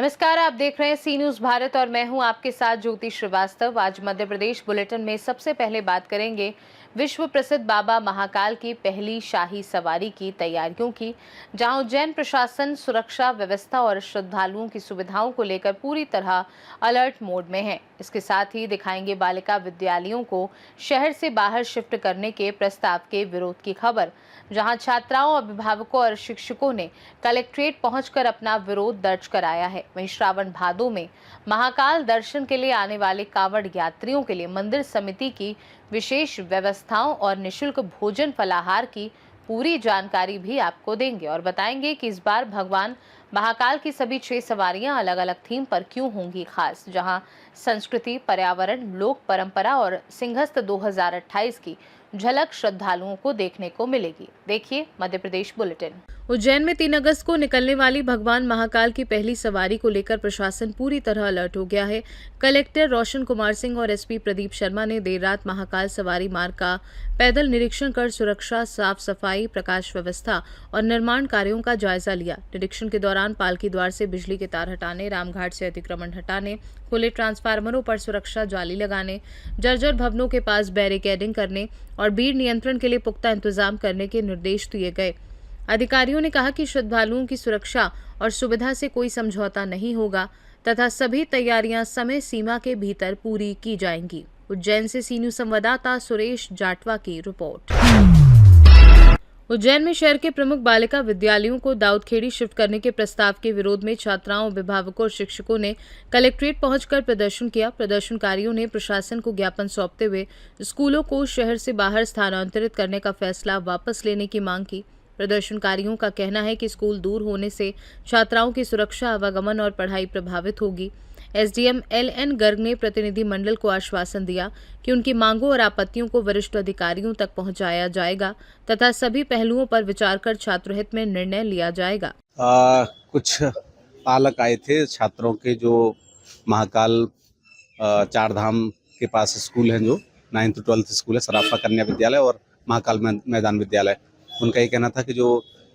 नमस्कार, आप देख रहे हैं सी न्यूज भारत और मैं हूं आपके साथ ज्योति श्रीवास्तव। आज मध्य प्रदेश बुलेटिन में सबसे पहले बात करेंगे विश्व प्रसिद्ध बाबा महाकाल की पहली शाही सवारी की तैयारियों की, जहां उज्जैन प्रशासन सुरक्षा व्यवस्था और श्रद्धालुओं की सुविधाओं को लेकर पूरी तरह अलर्ट मोड में है। इसके साथ ही दिखाएंगे बालिका विद्यालयों को शहर से बाहर शिफ्ट करने के प्रस्ताव के विरोध की खबर, जहां छात्राओं, अभिभावकों और शिक्षकों ने कलेक्ट्रेट पहुंचकर अपना विरोध दर्ज कराया है। वहीं श्रावण भादों में महाकाल दर्शन के लिए आने वाले कांवड़ यात्रियों के लिए मंदिर समिति की विशेष व्यवस्थाओं और निशुल्क भोजन फलाहार की पूरी जानकारी भी आपको देंगे और बताएंगे कि इस बार भगवान महाकाल की सभी 6 सवारियां अलग अलग थीम पर क्यों होंगी खास, जहां संस्कृति, पर्यावरण, लोक परंपरा और सिंहस्थ 2028 की झलक श्रद्धालुओं को देखने को मिलेगी। देखिए मध्य प्रदेश बुलेटिन। उज्जैन में 3 अगस्त को निकलने वाली भगवान महाकाल की पहली सवारी को लेकर प्रशासन पूरी तरह अलर्ट हो गया है। कलेक्टर रोशन कुमार सिंह और एसपी प्रदीप शर्मा ने देर रात महाकाल सवारी मार्ग का पैदल निरीक्षण कर सुरक्षा, साफ सफाई, प्रकाश व्यवस्था और निर्माण कार्यों का जायजा लिया। निरीक्षण के दौरान पालकी द्वार से बिजली के तार हटाने, रामघाट से अतिक्रमण हटाने, खुले ट्रांसफार्मरों पर सुरक्षा जाली लगाने, जर्जर भवनों के पास बैरिकेडिंग करने और भीड़ नियंत्रण के लिए पुख्ता इंतजाम करने के निर्देश दिए गए। अधिकारियों ने कहा कि श्रद्धालुओं की सुरक्षा और सुविधा से कोई समझौता नहीं होगा तथा सभी तैयारियां समय सीमा के भीतर पूरी की जाएंगी। उज्जैन से सी न्यूज संवाददाता सुरेश जाटवा की रिपोर्ट। उज्जैन में शहर के प्रमुख बालिका विद्यालयों को दाऊदखेड़ी शिफ्ट करने के प्रस्ताव के विरोध में छात्राओं, अभिभावकों और शिक्षकों ने कलेक्ट्रेट पहुंचकर प्रदर्शन किया। प्रदर्शनकारियों ने प्रशासन को ज्ञापन सौंपते हुए स्कूलों को शहर से बाहर स्थानांतरित करने का फैसला वापस लेने की मांग की। प्रदर्शनकारियों का कहना है कि स्कूल दूर होने से छात्राओं की सुरक्षा, आवागमन और पढ़ाई प्रभावित होगी। एसडीएम एलएन गर्ग ने प्रतिनिधि मंडल को आश्वासन दिया कि उनकी मांगों और आपत्तियों को वरिष्ठ अधिकारियों तक पहुंचाया जाएगा तथा सभी पहलुओं पर विचार कर छात्रहित में निर्णय लिया जाएगा। कुछ पालक आए थे छात्रों के, जो महाकाल चार धाम के पास स्कूल हैं, जो 9th to 12th स्कूल है, सराफा कन्या विद्यालय और महाकाल मैदान विद्यालय। उनका ये कहना था कि जो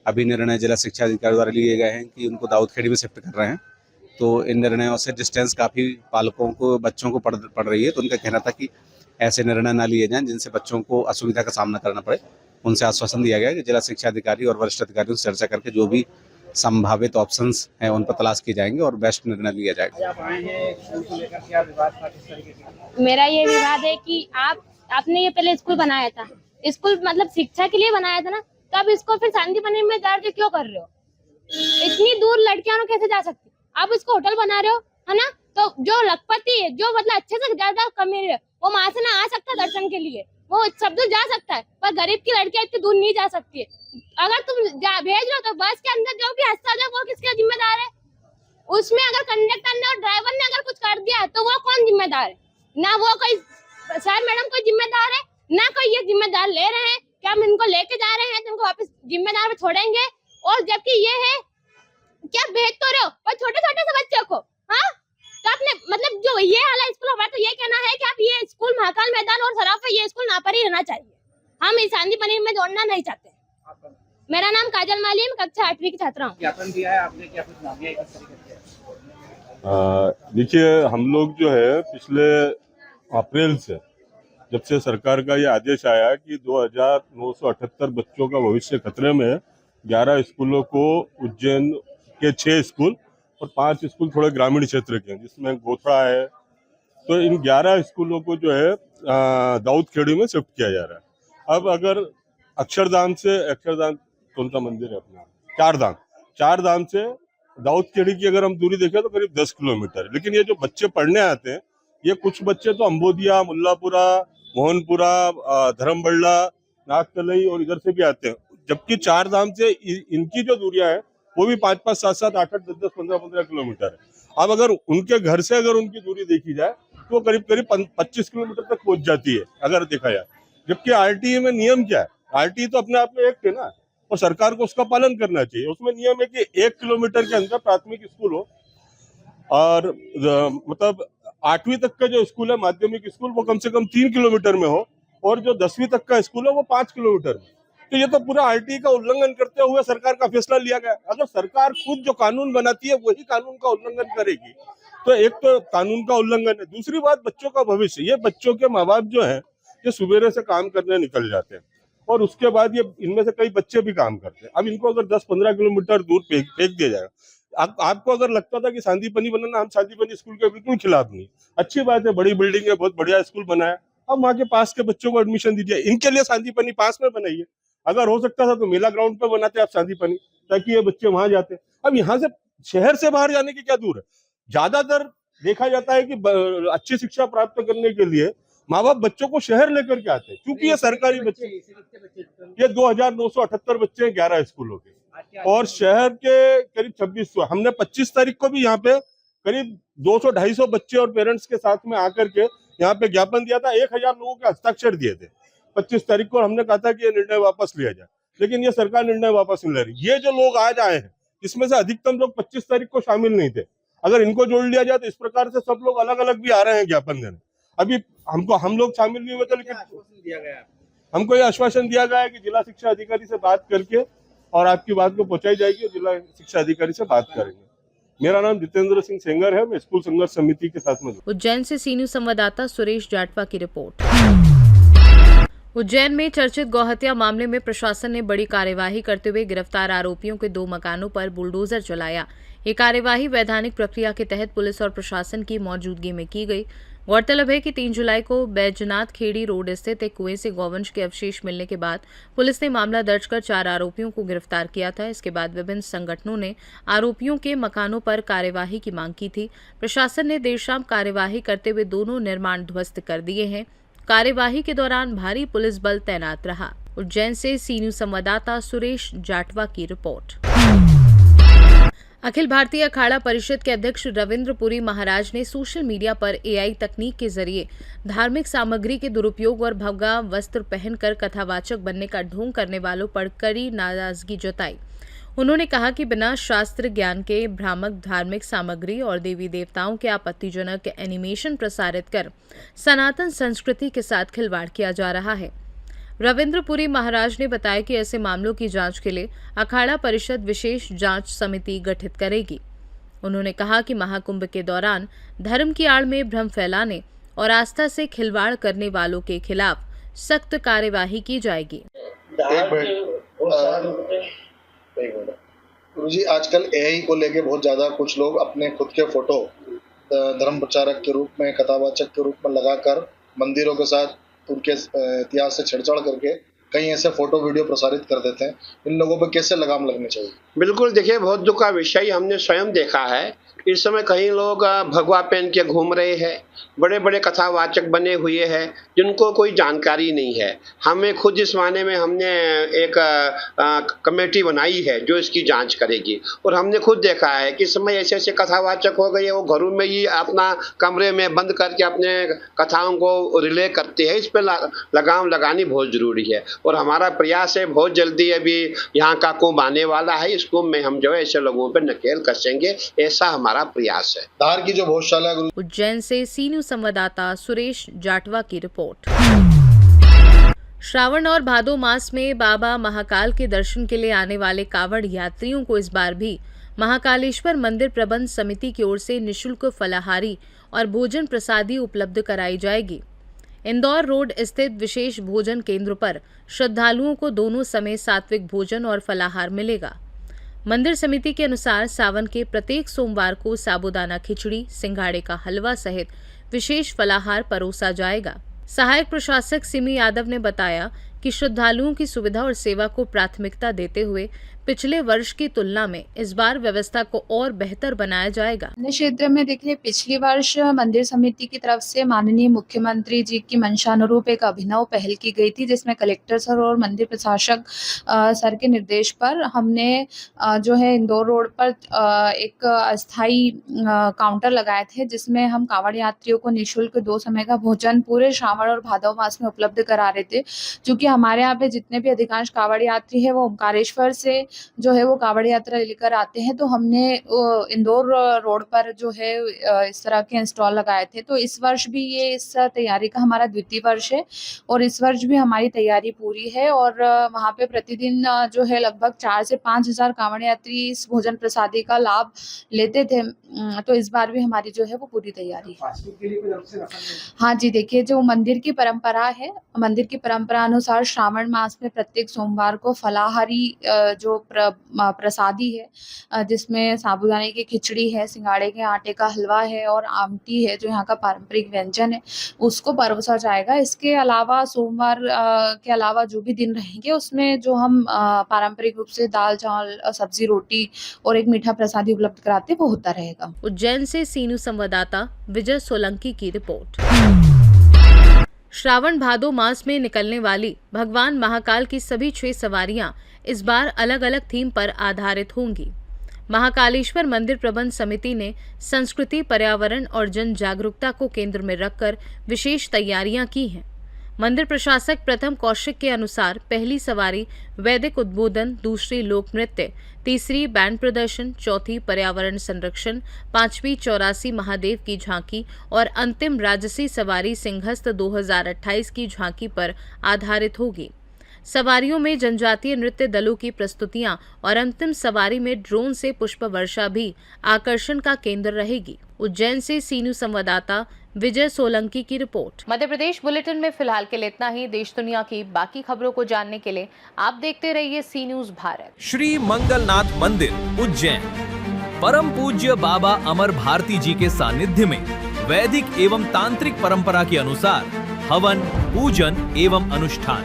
अभी निर्णय जिला शिक्षा अधिकारी द्वारा लिए गए हैं कि उनको दाऊदखेड़ी में शिफ्ट कर रहे हैं, तो इन निर्णयों से डिस्टेंस काफ़ी पालकों को, बच्चों को पड़ रही है। तो उनका कहना था कि ऐसे निर्णय ना लिए जाएं जिनसे बच्चों को असुविधा का सामना करना पड़े। उनसे आश्वासन दिया गया कि जिला शिक्षा अधिकारी और वरिष्ठ अधिकारियों से चर्चा करके जो भी संभावित ऑप्शंस हैं उन पर तलाश किए जाएंगे और बेस्ट निर्णय लिया जाएगा। मेरा ये विवाद है कि आपने ये पहले स्कूल बनाया था, स्कूल मतलब शिक्षा के लिए बनाया था ना, तो अब इसको फिर शांतिवन में दर्ज क्यों कर रहे हो? इतनी दूर लड़कियां कैसे जा सकती? आप इसको होटल बना रहे हो, है ना? तो जो लखपति है, जो मतलब अच्छे से ज्यादा कमी है, वो वहां से ना आ सकता है दर्शन के लिए, वो सब दूर जा सकता है, पर गरीब की लड़कियां इतनी दूर नहीं जा सकती है। अगर तुम भेज रहे हो तो बस के अंदर जो भी हादसा हो वो किसका जिम्मेदार है? उसमें अगर कंडक्टर ने और ड्राइवर ने अगर कुछ कर दिया तो वो कौन जिम्मेदार है? ना वो कोई सर मैडम कोई जिम्मेदार है, ना कोई ये जिम्मेदार ले रहे हैं कि हम इनको लेके जा रहे हैं तो इनको वापस जिम्मेदार पे छोड़ेंगे। और जबकि ये है क्या भेज तो रहे हो और छोटे छोटे से बच्चों को, हाँ? तो आपने मतलब जो ये हाल है स्कूल, हमारा तो ये कहना है कि आप ये स्कूल महाकाल मैदान और सराफा ये स्कूल ना पर ही रहना चाहिए। हम इस शांतिवन में जोड़ना नहीं चाहते। मेरा नाम काजल माली है, मैं कक्षा 8वीं की छात्रा हूँ। ज्ञापन दिया है आपने, क्या कुछ मांगे हैं किस तरीके से? देखिए, हम लोग जो है पिछले अप्रैल से, जब से सरकार का ये आदेश आया कि 2978 बच्चों का भविष्य खतरे में है, 11 स्कूलों को, उज्जैन के 6 स्कूल और 5 स्कूल थोड़े ग्रामीण क्षेत्र के हैं जिसमें गोथड़ा है, तो इन 11 स्कूलों को जो है दाऊदखेड़ी में शिफ्ट किया जा रहा है। अब अगर अक्षरधाम कौन सा मंदिर है अपना, चार धाम से दाऊदखेड़ी की अगर हम दूरी देखें तो करीब 10 किलोमीटर। लेकिन ये जो बच्चे पढ़ने आते हैं, ये कुछ बच्चे तो अम्बोदिया, मुल्लापुरा, मोहनपुरा, धर्मबल्ला, नागतलई और इधर से भी आते हैं, जबकि चार धाम से इनकी जो दूरियां है वो भी 5-5, 7-7, 8-8, 10-10, 15-15 किलोमीटर है। अब अगर उनके घर से अगर उनकी दूरी देखी जाए तो करीब 25 किलोमीटर तक पहुंच जाती है अगर देखा जाए। जबकि आरटीई में नियम क्या है? आरटीई तो अपने आप में एक्ट है ना, और सरकार को उसका पालन करना चाहिए। उसमें नियम है कि 1 किलोमीटर के अंदर प्राथमिक स्कूल हो और मतलब 8वीं तक का जो स्कूल है, माध्यमिक स्कूल, वो कम से कम 3 किलोमीटर में हो, और जो 10वीं तक का स्कूल है वो 5 किलोमीटर में। तो ये तो पूरा आरटीई का उल्लंघन करते हुए सरकार का फैसला लिया गया। अगर सरकार खुद जो कानून बनाती है वही कानून का उल्लंघन करेगी तो एक तो कानून का उल्लंघन है, दूसरी बात बच्चों का भविष्य। ये बच्चों के माँ बाप जो है ये सुबेरे से काम करने निकल जाते हैं और उसके बाद ये इनमें से कई बच्चे भी काम करते हैं। अब इनको अगर 10-15 किलोमीटर दूर फेंक दिया जाएगा, आपको अगर लगता था कि सांदीपनी बनाना, हम सांदीपनी स्कूल के बिल्कुल खिलाफ नहीं, अच्छी बात है, बड़ी बिल्डिंग है, बहुत बढ़िया स्कूल बना है, अब वहाँ के पास के बच्चों को एडमिशन दीजिए। इनके लिए सांदीपनी पास में बनाइए, अगर हो सकता था तो मेला ग्राउंड पे बनाते आप सांदीपनी, ताकि ये बच्चे वहां जाते। अब यहाँ से शहर से बाहर जाने की क्या दूर है, ज्यादातर देखा जाता है कि अच्छी शिक्षा प्राप्त करने के लिए माँ बाप बच्चों को शहर लेकर के आते हैं, क्योंकि ये सरकारी बच्चे, ये 2978 बच्चे हैं 11 स्कूलों के और शहर के करीब 2600। हमने 25 तारीख को भी यहाँ पे करीब 200-250 बच्चे और पेरेंट्स के साथ में आकर के यहाँ पे ज्ञापन दिया था, 1000 लोगों के हस्ताक्षर दिए थे 25 तारीख को। हमने कहा था कि ये निर्णय वापस लिया जाए, लेकिन ये सरकार निर्णय वापस नहीं ले रही। ये जो लोग आज आए हैं इसमें से अधिकतम लोग 25 तारीख को शामिल नहीं थे, अगर इनको जोड़ लिया जाए तो इस प्रकार से सब लोग अलग अलग भी आ रहे हैं ज्ञापन देने। अभी हम लोग शामिल नहीं हुए थे, लेकिन हमको ये आश्वासन दिया गया है कि जिला शिक्षा अधिकारी से बात करके और आपकी बात को पहुंचाई जाएगी, जिला शिक्षा अधिकारी से बात करेंगे। मेरा नाम जितेंद्र सिंह सेंगर है, मैं स्कूल संघर्ष समिति के साथ में। उज्जैन से सी न्यूज संवाददाता सुरेश जाटवा की रिपोर्ट। उज्जैन में चर्चित गौहत्या मामले में प्रशासन ने बड़ी कार्यवाही करते हुए गिरफ्तार आरोपियों के 2 मकानों पर बुलडोजर चलाया। ये कार्यवाही वैधानिक प्रक्रिया के तहत पुलिस और प्रशासन की मौजूदगी में की गई। गौरतलब है कि 3 जुलाई को बैजनाथ खेड़ी रोड स्थित एक कुएं से गौवंश के अवशेष मिलने के बाद पुलिस ने मामला दर्ज कर 4 आरोपियों को गिरफ्तार किया था। इसके बाद विभिन्न संगठनों ने आरोपियों के मकानों पर कार्यवाही की मांग की थी। प्रशासन ने देर शाम कार्यवाही करते हुए दोनों निर्माण ध्वस्त कर दिए हैं। कार्यवाही के दौरान भारी पुलिस बल तैनात रहा। उज्जैन से सी न्यूज संवाददाता सुरेश जाटवा की रिपोर्ट। अखिल भारतीय अखाड़ा परिषद के अध्यक्ष रविंद्र पुरी महाराज ने सोशल मीडिया पर एआई तकनीक के जरिए धार्मिक सामग्री के दुरुपयोग और भगवा वस्त्र पहनकर कथावाचक बनने का ढोंग करने वालों पर कड़ी नाराजगी जताई। उन्होंने कहा कि बिना शास्त्र ज्ञान के भ्रामक धार्मिक सामग्री और देवी देवताओं के आपत्तिजनक एनिमेशन प्रसारित कर सनातन संस्कृति के साथ खिलवाड़ किया जा रहा है। रविंद्र पुरी महाराज ने बताया कि ऐसे मामलों की जांच के लिए अखाड़ा परिषद विशेष जांच समिति गठित करेगी। उन्होंने कहा कि महाकुंभ के दौरान धर्म की आड़ में भ्रम फैलाने और आस्था से खिलवाड़ करने वालों के खिलाफ सख्त कार्यवाही की जाएगी। गुरुजी, आजकल एआई को लेके बहुत ज्यादा कुछ लोग अपने खुद के फोटो धर्म प्रचारक के रूप में, कथावाचक के रूप में लगाकर मंदिरों के साथ उनके इतिहास से छेड़छाड़ करके कई ऐसे फोटो वीडियो प्रसारित कर देते हैं। इन लोगों पर कैसे लगाम लगनी चाहिए? बिल्कुल, देखिए, बहुत दुख का विषय हमने स्वयं देखा है। इस समय कई लोग भगवा पहन के घूम रहे हैं, बड़े बड़े कथावाचक बने हुए हैं जिनको कोई जानकारी नहीं है। हमें खुद इस माने में हमने एक कमेटी बनाई है जो इसकी जांच करेगी, और हमने खुद देखा है कि इस समय ऐसे ऐसे कथावाचक हो गए, वो घरों में ही अपना कमरे में बंद करके अपने कथाओं को रिले करते हैं। इस पर लगाम लगानी बहुत जरूरी है, और हमारा प्रयास है बहुत जल्दी अभी यहाँ का कुंभ आने वाला है, इस कुंभ में हम जो है ऐसे लोगों पर नकेल कसेंगे, ऐसा हमारा प्रयास है। धार की जो भोजशाला है उज्जैन से सी न्यूज संवाददाता सुरेश जाटवा की रिपोर्ट। श्रावण और भादो मास में बाबा महाकाल के दर्शन के लिए आने वाले कांवड़ यात्रियों को इस बार भी महाकालेश्वर मंदिर प्रबंध समिति की ओर से निःशुल्क फलाहारी और भोजन प्रसादी उपलब्ध कराई जाएगी। इंदौर रोड स्थित विशेष भोजन केंद्र पर श्रद्धालुओं को दोनों समय सात्विक भोजन और फलाहार मिलेगा। मंदिर समिति के अनुसार सावन के प्रत्येक सोमवार को साबूदाना खिचड़ी, सिंघाड़े का हलवा सहित विशेष फलाहार परोसा जाएगा। सहायक प्रशासक सिमी यादव ने बताया कि श्रद्धालुओं की सुविधा और सेवा को प्राथमिकता देते हुए पिछले वर्ष की तुलना में इस बार व्यवस्था को और बेहतर बनाया जाएगा। क्षेत्र में देखिए, पिछले वर्ष मंदिर समिति की तरफ से माननीय मुख्यमंत्री जी की मंशानुरूप एक अभिनव पहल की गई थी, जिसमें कलेक्टर सर और मंदिर प्रशासक सर के निर्देश पर हमने जो है इंदौर रोड पर एक अस्थाई काउंटर लगाए थे, जिसमें हम कांवड़ यात्रियों को निःशुल्क 2 समय का भोजन पूरे श्रावण और भादव मास में उपलब्ध करा रहे थे। क्योंकि हमारे यहाँ पे जितने भी अधिकांश कांवड़ यात्री है वो ओमकारेश्वर से जो है वो कावड़ यात्रा लेकर आते हैं, तो हमने इंदौर रोड पर जो है इस तरह के स्टॉल लगाए थे। तो इस वर्ष भी ये इस तैयारी का हमारा द्वितीय वर्ष है और इस वर्ष भी हमारी तैयारी पूरी है और वहाँ पे प्रतिदिन जो है लगभग 4 से 5 हज़ार कांवड़ यात्री इस भोजन प्रसादी का लाभ लेते थे। तो इस बार भी हमारी जो है वो पूरी तैयारी है। फास्ट फूड के लिए कोई अलग से रखा नहीं? हाँ जी, देखिए जो मंदिर की परंपरा है, मंदिर की परंपरा अनुसार श्रावण मास में प्रत्येक सोमवार को फलाहारी जो प्रसादी है, जिसमें साबूदाने की खिचड़ी है, सिंगाड़े के आटे का हलवा है और आमटी है, जो यहाँ का पारंपरिक व्यंजन है, उसको परोसा जाएगा। इसके अलावा सोमवार के अलावा जो भी दिन रहेंगे उसमें जो हम पारंपरिक रूप से दाल चावल सब्जी रोटी और एक मीठा प्रसादी उपलब्ध कराते हैं वो होता रहेगा। उज्जैन से सीनू संवाददाता विजय सोलंकी की रिपोर्ट। श्रावण भादो मास में निकलने वाली भगवान महाकाल की सभी 6 सवारियां इस बार अलग अलग थीम पर आधारित होंगी। महाकालेश्वर मंदिर प्रबंध समिति ने संस्कृति, पर्यावरण और जन जागरूकता को केंद्र में रखकर विशेष तैयारियां की हैं। मंदिर प्रशासक प्रथम कौशिक के अनुसार पहली सवारी वैदिक उद्बोधन, दूसरी लोक नृत्य, तीसरी बैंड प्रदर्शन, चौथी पर्यावरण संरक्षण, पांचवी 84 महादेव की झांकी और अंतिम राजसी सवारी सिंहस्थ 2028 की झांकी पर आधारित होगी। सवारियों में जनजातीय नृत्य दलों की प्रस्तुतियां और अंतिम सवारी में ड्रोन से पुष्प वर्षा भी आकर्षण का केंद्र रहेगी। उज्जैन से सीनू संवाददाता विजय सोलंकी की रिपोर्ट। मध्य प्रदेश बुलेटिन में फिलहाल के लिए इतना ही। देश दुनिया की बाकी खबरों को जानने के लिए आप देखते रहिए सी न्यूज़ भारत। श्री मंगलनाथ मंदिर उज्जैन, परम पूज्य बाबा अमर भारती जी के सानिध्य में वैदिक एवं तांत्रिक परंपरा के अनुसार हवन, पूजन एवं अनुष्ठान।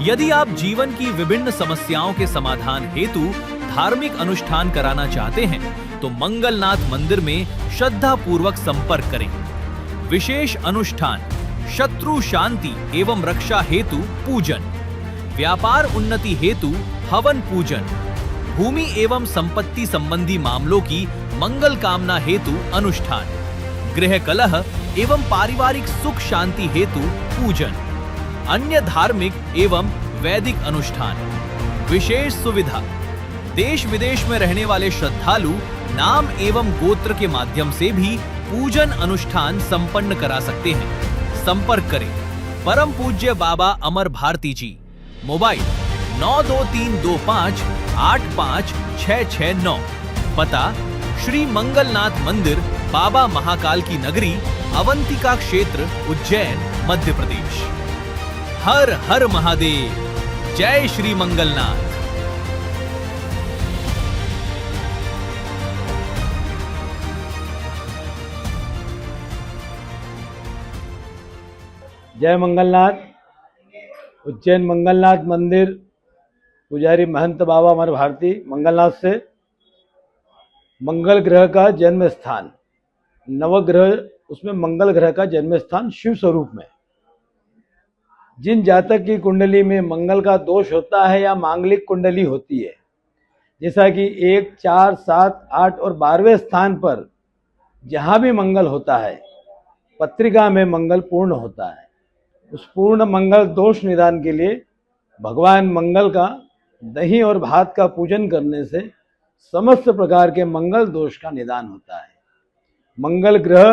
यदि आप जीवन की विभिन्न समस्याओं के समाधान हेतु धार्मिक अनुष्ठान कराना चाहते हैं तो मंगलनाथ मंदिर में श्रद्धा पूर्वक संपर्क करें। विशेष अनुष्ठान, शत्रु शांति एवं रक्षा हेतु पूजन, व्यापार उन्नति हेतु हवन पूजन, भूमि एवं संपत्ति संबंधी मामलों की मंगल कामना हेतु अनुष्ठान, गृह कलह एवं पारिवारिक सुख शांति हेतु पूजन, अन्य धार्मिक एवं वैदिक अनुष्ठान। विशेष सुविधा, देश विदेश में रहने वाले श्रद्धालु नाम एवं गोत्र के माध्यम से भी पूजन अनुष्ठान संपन्न करा सकते हैं। संपर्क करें परम पूज्य बाबा अमर भारती जी, मोबाइल 92325 85669, पता श्री मंगलनाथ मंदिर, बाबा महाकाल की नगरी, अवंतिका क्षेत्र, उज्जैन, मध्य प्रदेश। हर हर महादेव, जय श्री मंगलनाथ। जय मंगलनाथ। उज्जैन मंगलनाथ मंदिर, पुजारी महंत बाबा अमर भारती मंगलनाथ से। मंगल ग्रह का जन्म स्थान, नवग्रह, उसमें मंगल ग्रह का जन्म स्थान शिव स्वरूप में। जिन जातक की कुंडली में मंगल का दोष होता है या मांगलिक कुंडली होती है, जैसा कि 1, 4, 7, 8 और 12वें स्थान पर जहाँ भी मंगल होता है, पत्रिका में मंगल पूर्ण होता है। उस पूर्ण मंगल दोष निदान के लिए भगवान मंगल का दही और भात का पूजन करने से समस्त प्रकार के मंगल दोष का निदान होता है। मंगल ग्रह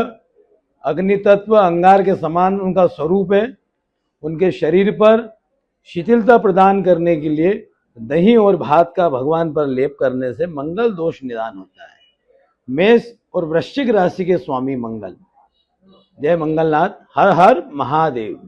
अग्नि तत्व अंगार के समान उनका स्वरूप है। उनके शरीर पर शिथिलता प्रदान करने के लिए दही और भात का भगवान पर लेप करने से मंगल दोष निदान होता है। मेष और वृश्चिक राशि के स्वामी मंगल। जय मंगलनाथ। हर हर महादेव।